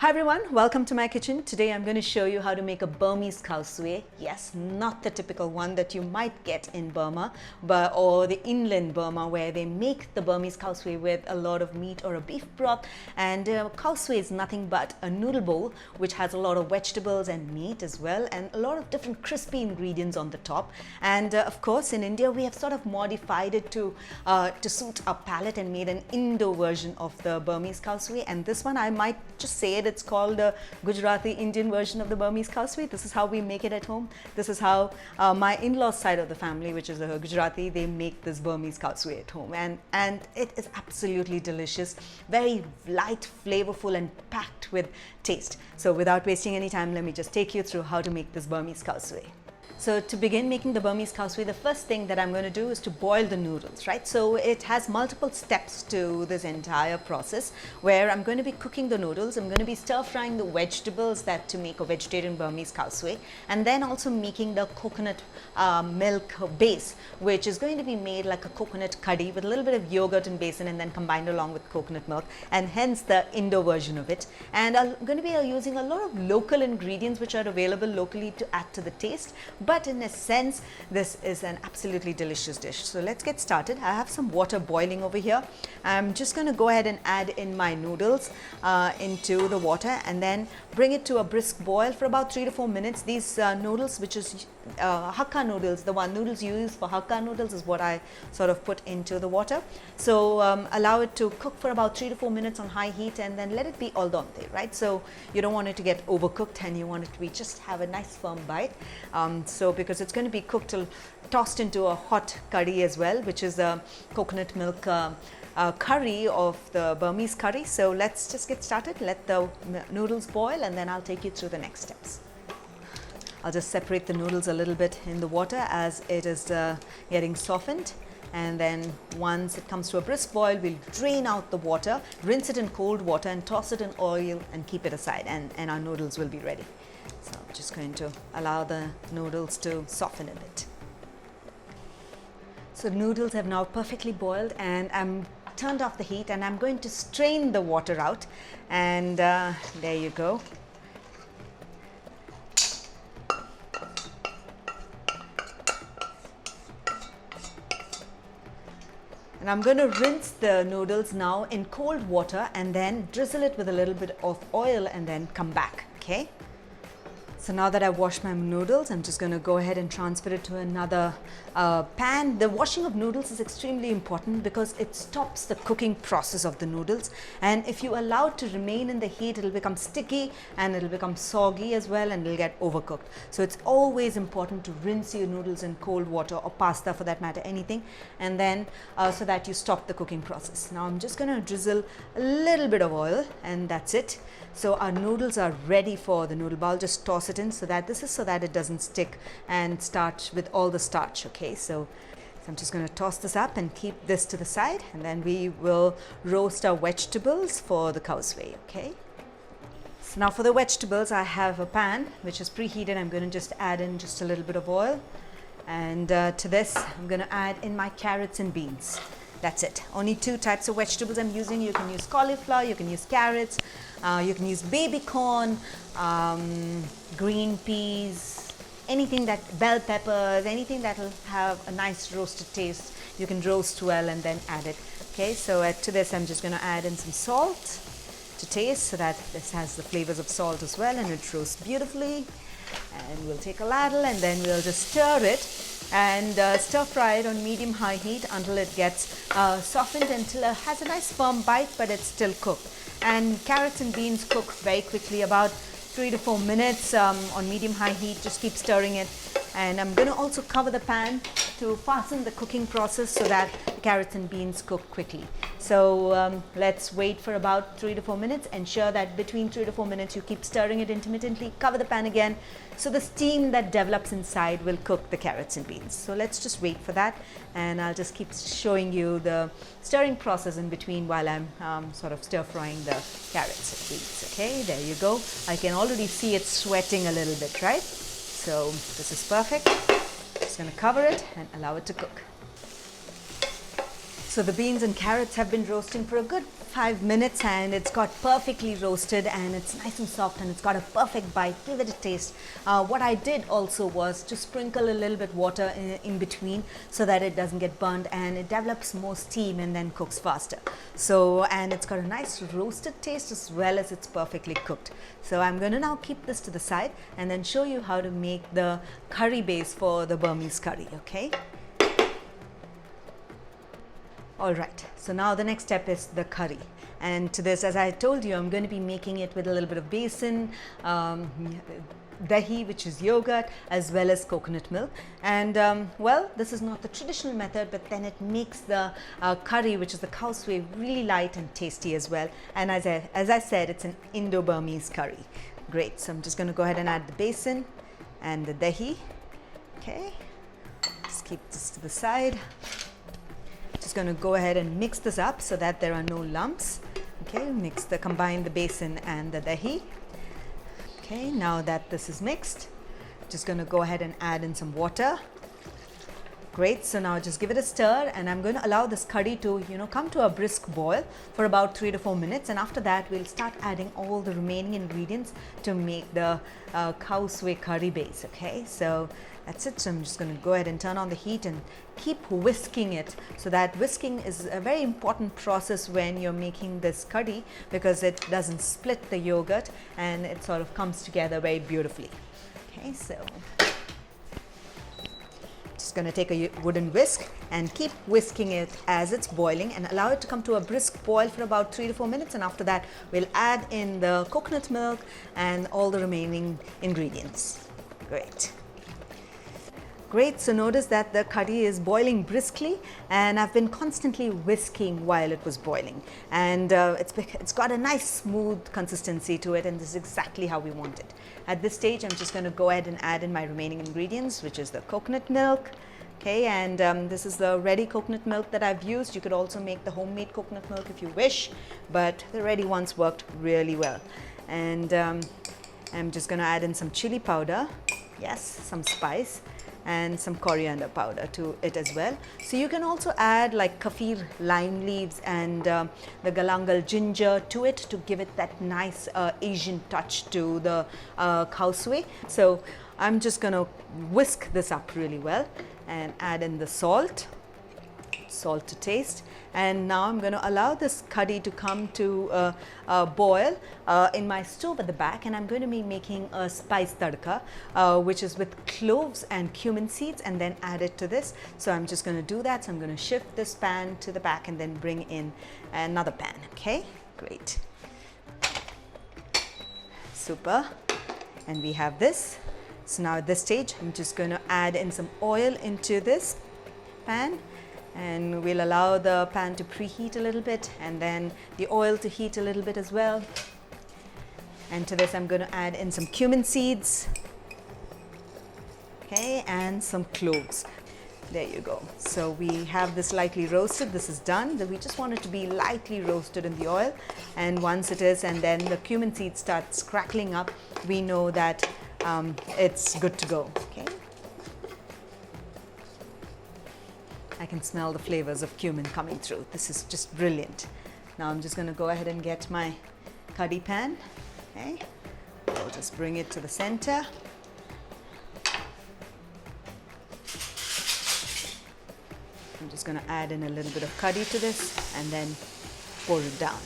Hi everyone, welcome to my kitchen. Today I'm going to show you how to make a Burmese Khow Suey. Yes, not the typical one that you might get in Burma or the inland Burma where they make the Burmese Khow Suey with a lot of meat or a beef broth. And Khow Suey is nothing but a noodle bowl which has a lot of vegetables and meat as well, and a lot of different crispy ingredients on the top. And of course in India we have sort of modified it to suit our palate and made an Indo version of the Burmese Khow Suey. And this one, I might just say it's called a Gujarati Indian version of the Burmese Khow Suey. This is how we make it at home. This is how my in-laws side of the family, which is a Gujarati, they make this Burmese Khow Suey at home, and it is absolutely delicious, very light, flavorful, and packed with taste. So without wasting any time, let me just take you through how to make this Burmese Khow Suey. So to begin making the Burmese Khow Suey, the first thing that I'm going to do is to boil the noodles, right? So it has multiple steps to this entire process where I'm going to be cooking the noodles. I'm going to be stir frying the vegetables to make a vegetarian Burmese Khow Suey, and then also making the coconut milk base, which is going to be made like a coconut kadhi with a little bit of yogurt and besan and then combined along with coconut milk, and hence the Indo version of it. And I'm going to be using a lot of local ingredients which are available locally to add to the taste. But in a sense, this is an absolutely delicious dish. So let's get started. I have some water boiling over here. I'm just going to go ahead and add in my noodles into the water and then bring it to a brisk boil for about 3 to 4 minutes. These noodles, which is Hakka noodles, the noodles you use for Hakka noodles, is what I sort of put into the water. So allow it to cook for about 3 to 4 minutes on high heat and then let it be al dente, right? So you don't want it to get overcooked and you want it to be just have a nice firm bite. So because it's going to be cooked tossed into a hot curry as well, which is a coconut milk curry of the Burmese curry. So let's just get started. Let the noodles boil and then I'll take you through the next steps. I'll just separate the noodles a little bit in the water as it is getting softened. And then once it comes to a brisk boil, we'll drain out the water, rinse it in cold water and toss it in oil and keep it aside, and our noodles will be ready. So I'm just going to allow the noodles to soften a bit. So the noodles have now perfectly boiled and I'm turned off the heat and I'm going to strain the water out, and there you go. And I'm going to rinse the noodles now in cold water and then drizzle it with a little bit of oil and then come back, okay? So now that I've washed my noodles, I'm just going to go ahead and transfer it to another pan. The washing of noodles is extremely important because it stops the cooking process of the noodles. And if you allow it to remain in the heat, it'll become sticky and it'll become soggy as well, and it'll get overcooked. So it's always important to rinse your noodles in cold water, or pasta for that matter, anything, and then so that you stop the cooking process. Now I'm just going to drizzle a little bit of oil and that's it. So our noodles are ready for the noodle bowl. Just toss it in so that it doesn't stick and start with all the starch, okay? So I'm just going to toss this up and keep this to the side, and then we will roast our vegetables for the Khow Suey, okay? So now for the vegetables, I have a pan which is preheated. I'm going to just add in just a little bit of oil, and to this I'm going to add in my carrots and beans. That's it. Only 2 types of vegetables I'm using. You can use cauliflower, you can use carrots, you can use baby corn, green peas, anything bell peppers, anything that will have a nice roasted taste. You can roast well and then add it. Okay, so to this I'm just going to add in some salt to taste so that this has the flavors of salt as well, and it roasts beautifully. And we'll take a ladle and then we'll just stir it and stir fry it on medium-high heat until it gets softened, until it has a nice firm bite but it's still cooked. And carrots and beans cook very quickly, about 3 to 4 minutes on medium-high heat. Just keep stirring it. And I'm going to also cover the pan to fasten the cooking process so that the carrots and beans cook quickly. So let's wait for about 3 to 4 minutes. Ensure that between 3 to 4 minutes you keep stirring it intermittently. Cover the pan again so the steam that develops inside will cook the carrots and beans. So let's just wait for that, and I'll just keep showing you the stirring process in between while I'm sort of stir frying the carrots and beans. Okay, there you go. I can already see it sweating a little bit, right? So this is perfect. Just going to cover it and allow it to cook. So the beans and carrots have been roasting for a good 5 minutes, and it's got perfectly roasted and it's nice and soft and it's got a perfect bite. Give it a taste. What I did also was to sprinkle a little bit water in between so that it doesn't get burned and it develops more steam and then cooks faster. So, and it's got a nice roasted taste as well as it's perfectly cooked. So I'm going to now keep this to the side and then show you how to make the curry base for the Burmese curry, okay? Alright, so now the next step is the curry, and to this, as I told you, I'm going to be making it with a little bit of besan, dahi, which is yogurt, as well as coconut milk. And well, this is not the traditional method, but then it makes the curry, which is the khao suey, really light and tasty as well. And as I said, it's an Indo Burmese curry. Great, so I'm just going to go ahead and add the besan and the dahi. Okay, just keep this to the side. Just going to go ahead and mix this up so that there are no lumps. Okay, combine the besan and the dahi. Okay, now that this is mixed, just going to go ahead and add in some water. Great, so now just give it a stir, and I'm going to allow this curry to, come to a brisk boil for about 3 to 4 minutes, and after that we'll start adding all the remaining ingredients to make the khao suey curry base. Okay, so that's it. So I'm just going to go ahead and turn on the heat and keep whisking it. So that whisking is a very important process when you're making this curry, because it doesn't split the yogurt and it sort of comes together very beautifully. Okay, so just going to take a wooden whisk and keep whisking it as it's boiling and allow it to come to a brisk boil for about 3 to 4 minutes, and after that we'll add in the coconut milk and all the remaining ingredients. Great, so notice that the curry is boiling briskly, and I've been constantly whisking while it was boiling, and it's got a nice smooth consistency to it, and this is exactly how we want it. At this stage, I'm just going to go ahead and add in my remaining ingredients, which is the coconut milk. Okay, and this is the ready coconut milk that I've used. You could also make the homemade coconut milk if you wish, but the ready ones worked really well. And I'm just going to add in some chili powder, yes, some spice, and some coriander powder to it as well. So you can also add like kaffir lime leaves and the galangal ginger to it to give it that nice Asian touch to the khao suey. So I'm just going to whisk this up really well and add in the salt to taste. And now I'm going to allow this curry to come to a boil in my stove at the back, and I'm going to be making a spice tadka, which is with cloves and cumin seeds, and then add it to this. So I'm just going to do that. So I'm going to shift this pan to the back and then bring in another pan. Okay, great. Super. And we have this. So now at this stage, I'm just going to add in some oil into this pan, and we'll allow the pan to preheat a little bit and then the oil to heat a little bit as well. And to this I'm going to add in some cumin seeds, okay, and some cloves. There you go. So we have this lightly roasted. This is done. We just want it to be lightly roasted in the oil, and once it is, and then the cumin seed starts crackling up, we know that it's good to go. Okay, I can smell the flavors of cumin coming through. This is just brilliant. Now I'm just going to go ahead and get my curry pan. Okay, I'll just bring it to the center. I'm just going to add in a little bit of curry to this and then pour it down.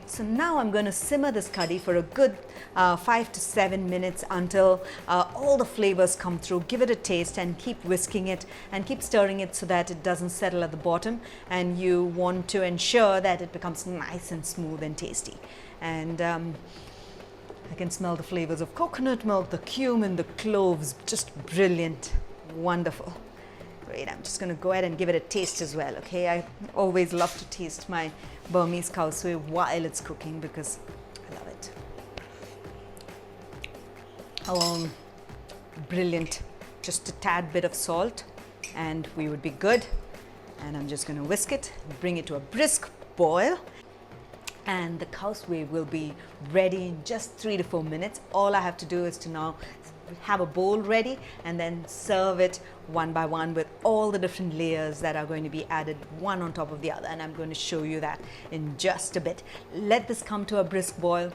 So now I'm going to simmer this curry for a good 5 to 7 minutes until all the flavors come through. Give it a taste and keep whisking it and keep stirring it so that it doesn't settle at the bottom, and you want to ensure that it becomes nice and smooth and tasty. And I can smell the flavors of coconut milk, the cumin, the cloves, just brilliant, wonderful. Great, I'm just going to go ahead and give it a taste as well. Okay, I always love to taste my Burmese khao suey while it's cooking because I love it. Oh, brilliant. Just a tad bit of salt and we would be good. And I'm just going to whisk it, bring it to a brisk boil, and the khao suey will be ready in just 3 to 4 minutes. All I have to do is to now have a bowl ready and then serve it one by one with all the different layers that are going to be added one on top of the other, and I'm going to show you that in just a bit. Let this come to a brisk boil.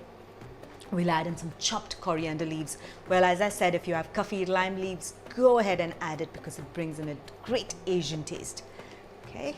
We'll add in some chopped coriander leaves. Well, as I said, if you have kaffir lime leaves, go ahead and add it because it brings in a great Asian taste. Okay.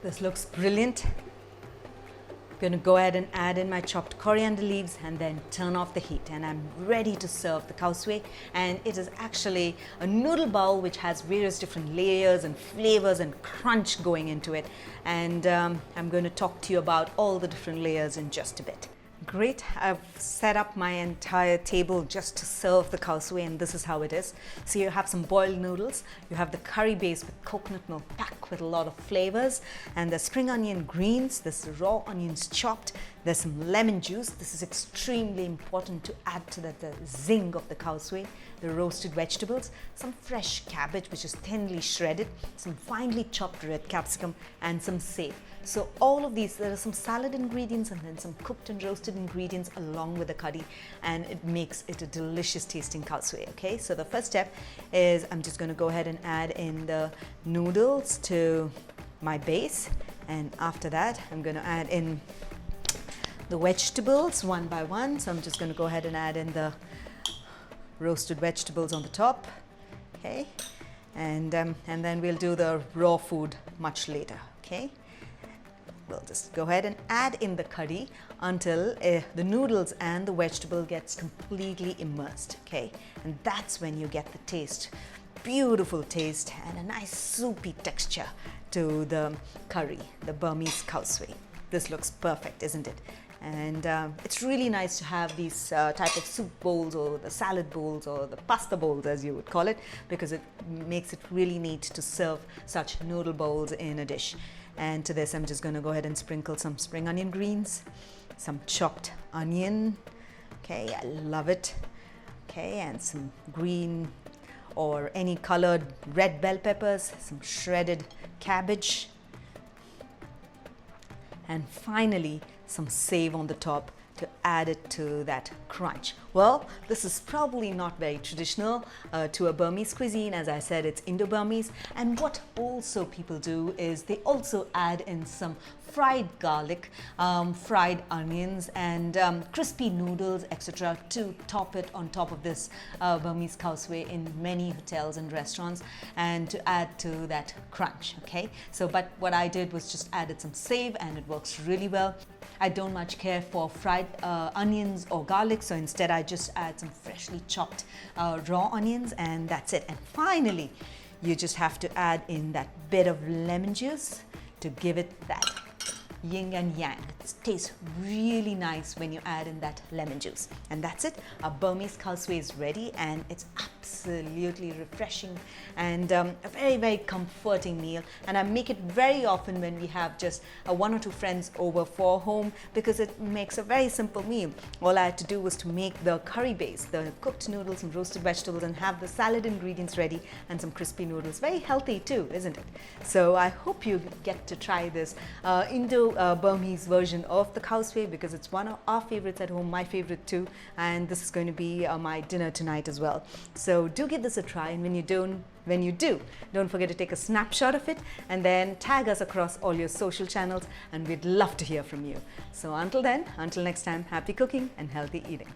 This looks brilliant. I'm going to go ahead and add in my chopped coriander leaves and then turn off the heat, and I'm ready to serve the khao suey. And it is actually a noodle bowl which has various different layers and flavors and crunch going into it, and I'm going to talk to you about all the different layers in just a bit. Great, I've set up my entire table just to serve the khao suey, and this is how it is. So you have some boiled noodles, you have the curry base with coconut milk packed with a lot of flavors, and the spring onion greens, there's the raw onions chopped, there's some lemon juice. This is extremely important to add to the zing of the khao suey. The roasted vegetables, some fresh cabbage which is thinly shredded, some finely chopped red capsicum, and some save. So all of these, there are some salad ingredients and then some cooked and roasted ingredients along with the kadhi, and it makes it a delicious tasting khao suey. Okay, so the first step is I'm just going to go ahead and add in the noodles to my base, and after that I'm going to add in the vegetables one by one. So I'm just going to go ahead and add in the roasted vegetables on the top. Okay, and then we'll do the raw food much later. Okay, we'll just go ahead and add in the curry until the noodles and the vegetable gets completely immersed. Okay, and that's when you get the taste, beautiful taste, and a nice soupy texture to the curry, the Burmese Khow Suey. This looks perfect, isn't it? And it's really nice to have these type of soup bowls or the salad bowls or the pasta bowls as you would call it, because it makes it really neat to serve such noodle bowls in a dish. And to this I'm just going to go ahead and sprinkle some spring onion greens, some chopped onion, okay, I love it, okay, and some green or any colored red bell peppers, some shredded cabbage, and finally some save on the top to add it to that crunch. Well, this is probably not very traditional to a Burmese cuisine. As I said, it's Indo Burmese, and what also people do is they also add in some fried garlic, fried onions, and crispy noodles, etc., to top it on top of this Burmese Khow Suey in many hotels and restaurants, and to add to that crunch. Okay, so but what I did was just added some save, and it works really well. I don't much care for fried onions or garlic, so instead I just add some freshly chopped raw onions, and that's it. And finally, you just have to add in that bit of lemon juice to give it that yin and yang. It tastes really nice when you add in that lemon juice. And that's it. Our Burmese Khow Suey is ready, and it's absolutely refreshing and a very, very comforting meal. And I make it very often when we have just one or two friends over for home, because it makes a very simple meal. All I had to do was to make the curry base, the cooked noodles and roasted vegetables, and have the salad ingredients ready and some crispy noodles. Very healthy too, isn't it? So I hope you get to try this Indo Burmese version of the Khow Suey, because it's one of our favorites at home, my favorite too, and this is going to be my dinner tonight as well. So do give this a try, and when you do, don't forget to take a snapshot of it and then tag us across all your social channels, and we'd love to hear from you. So until then, until next time, happy cooking and healthy eating.